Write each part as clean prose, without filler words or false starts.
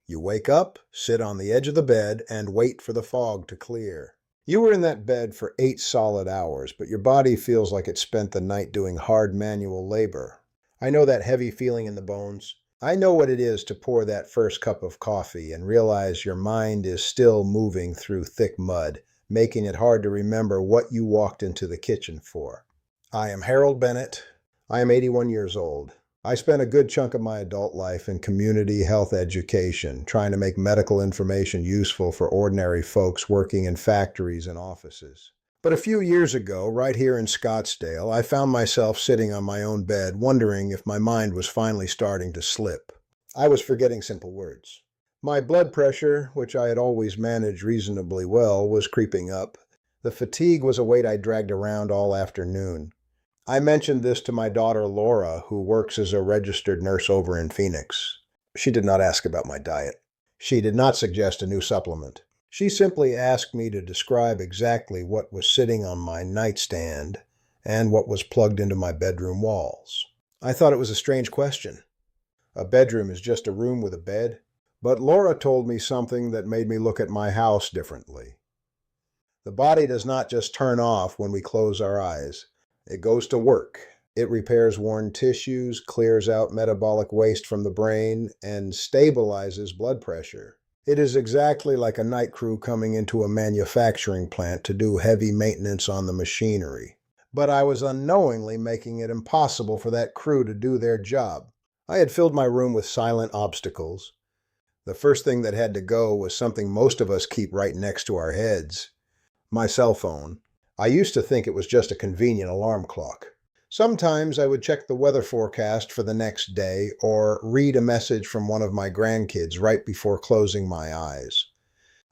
You wake up, sit on the edge of the bed, and wait for the fog to clear. You were in that bed for 8 solid hours, but your body feels like it spent the night doing hard manual labor. I know that heavy feeling in the bones. I know what it is to pour that first cup of coffee and realize your mind is still moving through thick mud, making it hard to remember what you walked into the kitchen for. I am Harold Bennett. I am 81 years old. I spent a good chunk of my adult life in community health education, trying to make medical information useful for ordinary folks working in factories and offices. But a few years ago, right here in Scottsdale, I found myself sitting on my own bed, wondering if my mind was finally starting to slip. I was forgetting simple words. My blood pressure, which I had always managed reasonably well, was creeping up. The fatigue was a weight I dragged around all afternoon. I mentioned this to my daughter Laura, who works as a registered nurse over in Phoenix. She did not ask about my diet. She did not suggest a new supplement. She simply asked me to describe exactly what was sitting on my nightstand and what was plugged into my bedroom walls. I thought it was a strange question. A bedroom is just a room with a bed. But Laura told me something that made me look at my house differently. The body does not just turn off when we close our eyes. It goes to work. It repairs worn tissues, clears out metabolic waste from the brain, and stabilizes blood pressure. It is exactly like a night crew coming into a manufacturing plant to do heavy maintenance on the machinery. But I was unknowingly making it impossible for that crew to do their job. I had filled my room with silent obstacles. The first thing that had to go was something most of us keep right next to our heads: my cell phone. I used to think it was just a convenient alarm clock. Sometimes I would check the weather forecast for the next day or read a message from one of my grandkids right before closing my eyes.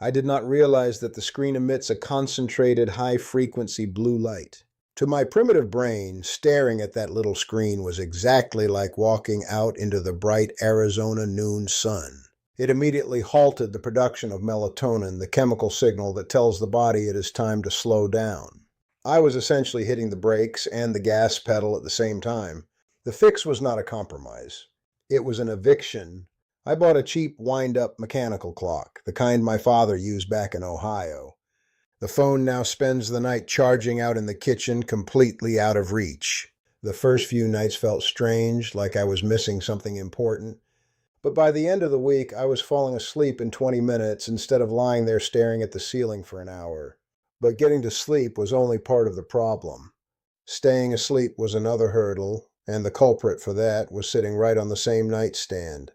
I did not realize that the screen emits a concentrated high-frequency blue light. To my primitive brain, staring at that little screen was exactly like walking out into the bright Arizona noon sun. It immediately halted the production of melatonin, the chemical signal that tells the body it is time to slow down. I was essentially hitting the brakes and the gas pedal at the same time. The fix was not a compromise. It was an eviction. I bought a cheap wind-up mechanical clock, the kind my father used back in Ohio. The phone now spends the night charging out in the kitchen, completely out of reach. The first few nights felt strange, like I was missing something important. But by the end of the week, I was falling asleep in 20 minutes instead of lying there staring at the ceiling for an hour. But getting to sleep was only part of the problem. Staying asleep was another hurdle, and the culprit for that was sitting right on the same nightstand.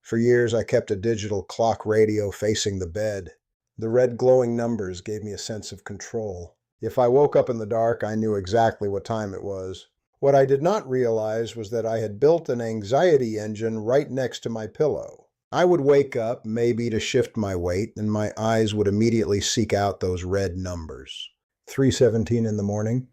For years, I kept a digital clock radio facing the bed. The red glowing numbers gave me a sense of control. If I woke up in the dark, I knew exactly what time it was. What I did not realize was that I had built an anxiety engine right next to my pillow. I would wake up, maybe to shift my weight, and my eyes would immediately seek out those red numbers. 3:17 in the morning.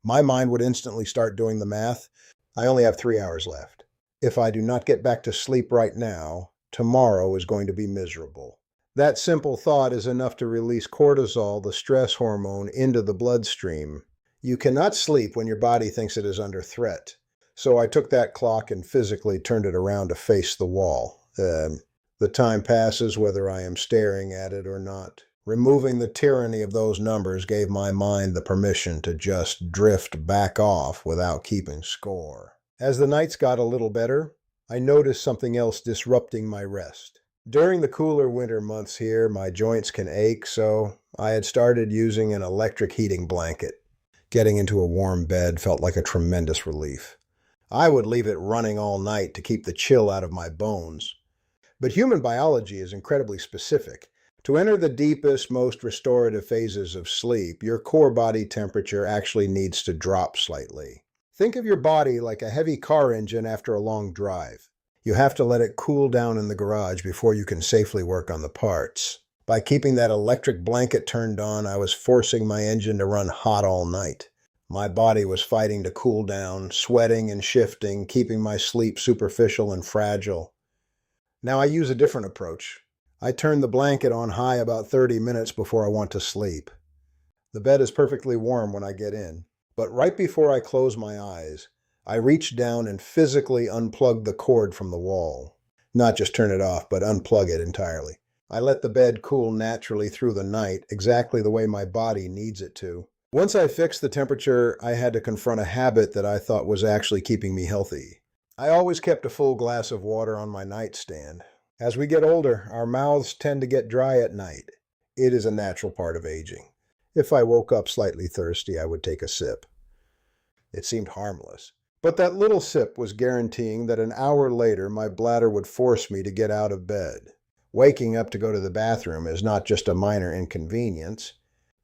My mind would instantly start doing the math. I only have 3 hours left. If I do not get back to sleep right now, tomorrow is going to be miserable. That simple thought is enough to release cortisol, the stress hormone, into the bloodstream. You cannot sleep when your body thinks it is under threat. So I took that clock and physically turned it around to face the wall. The time passes whether I am staring at it or not. Removing the tyranny of those numbers gave my mind the permission to just drift back off without keeping score. As the nights got a little better, I noticed something else disrupting my rest. During the cooler winter months here, my joints can ache, so I had started using an electric heating blanket. Getting into a warm bed felt like a tremendous relief. I would leave it running all night to keep the chill out of my bones. But human biology is incredibly specific. To enter the deepest, most restorative phases of sleep, your core body temperature actually needs to drop slightly. Think of your body like a heavy car engine after a long drive. You have to let it cool down in the garage before you can safely work on the parts. By keeping that electric blanket turned on, I was forcing my engine to run hot all night. My body was fighting to cool down, sweating and shifting, keeping my sleep superficial and fragile. Now I use a different approach. I turn the blanket on high about 30 minutes before I want to sleep. The bed is perfectly warm when I get in, but right before I close my eyes, I reach down and physically unplug the cord from the wall. Not just turn it off, but unplug it entirely. I let the bed cool naturally through the night, exactly the way my body needs it to. Once I fixed the temperature, I had to confront a habit that I thought was actually keeping me healthy. I always kept a full glass of water on my nightstand. As we get older, our mouths tend to get dry at night. It is a natural part of aging. If I woke up slightly thirsty, I would take a sip. It seemed harmless. But that little sip was guaranteeing that an hour later my bladder would force me to get out of bed. Waking up to go to the bathroom is not just a minor inconvenience.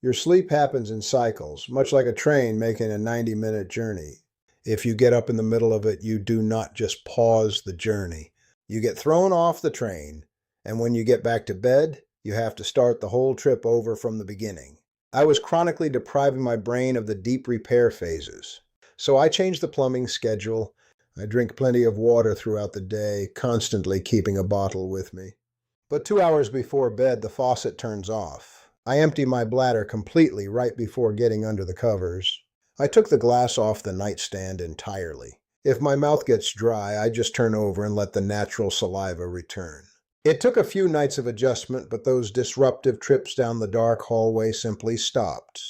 Your sleep happens in cycles, much like a train making a 90-minute journey. If you get up in the middle of it, you do not just pause the journey. You get thrown off the train, and when you get back to bed, you have to start the whole trip over from the beginning. I was chronically depriving my brain of the deep repair phases. So I changed the plumbing schedule. I drink plenty of water throughout the day, constantly keeping a bottle with me. But 2 hours before bed, the faucet turns off. I empty my bladder completely right before getting under the covers. I took the glass off the nightstand entirely. If my mouth gets dry, I just turn over and let the natural saliva return. It took a few nights of adjustment, but those disruptive trips down the dark hallway simply stopped.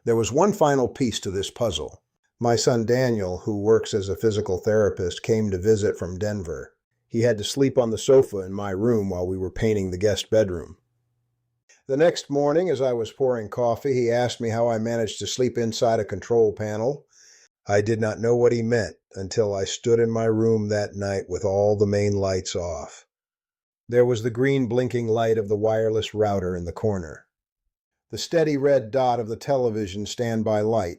There was one final piece to this puzzle. My son Daniel, who works as a physical therapist, came to visit from Denver. He had to sleep on the sofa in my room while we were painting the guest bedroom. The next morning, as I was pouring coffee, he asked me how I managed to sleep inside a control panel. I did not know what he meant until I stood in my room that night with all the main lights off. There was the green blinking light of the wireless router in the corner, the steady red dot of the television standby light,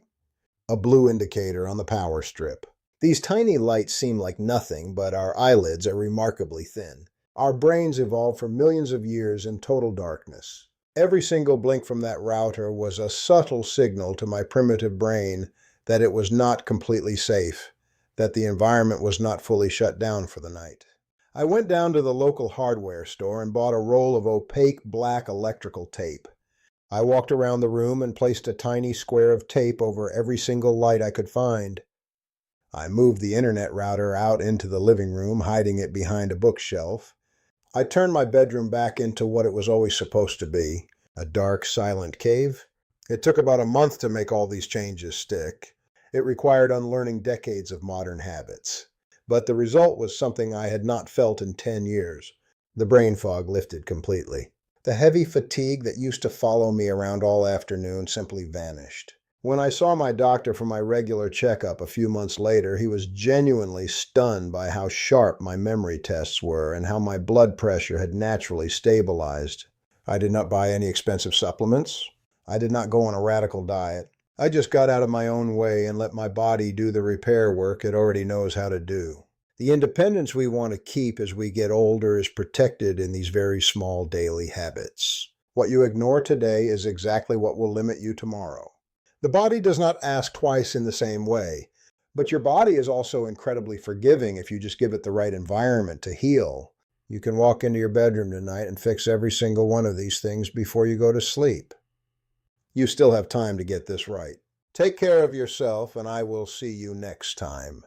a blue indicator on the power strip. These tiny lights seem like nothing, but our eyelids are remarkably thin. Our brains evolved for millions of years in total darkness. Every single blink from that router was a subtle signal to my primitive brain that it was not completely safe, that the environment was not fully shut down for the night. I went down to the local hardware store and bought a roll of opaque black electrical tape. I walked around the room and placed a tiny square of tape over every single light I could find. I moved the internet router out into the living room, hiding it behind a bookshelf. I turned my bedroom back into what it was always supposed to be, a dark, silent cave. It took about a month to make all these changes stick. It required unlearning decades of modern habits. But the result was something I had not felt in 10 years. The brain fog lifted completely. The heavy fatigue that used to follow me around all afternoon simply vanished. When I saw my doctor for my regular checkup a few months later, he was genuinely stunned by how sharp my memory tests were and how my blood pressure had naturally stabilized. I did not buy any expensive supplements. I did not go on a radical diet. I just got out of my own way and let my body do the repair work it already knows how to do. The independence we want to keep as we get older is protected in these very small daily habits. What you ignore today is exactly what will limit you tomorrow. The body does not ask twice in the same way, but your body is also incredibly forgiving if you just give it the right environment to heal. You can walk into your bedroom tonight and fix every single one of these things before you go to sleep. You still have time to get this right. Take care of yourself, and I will see you next time.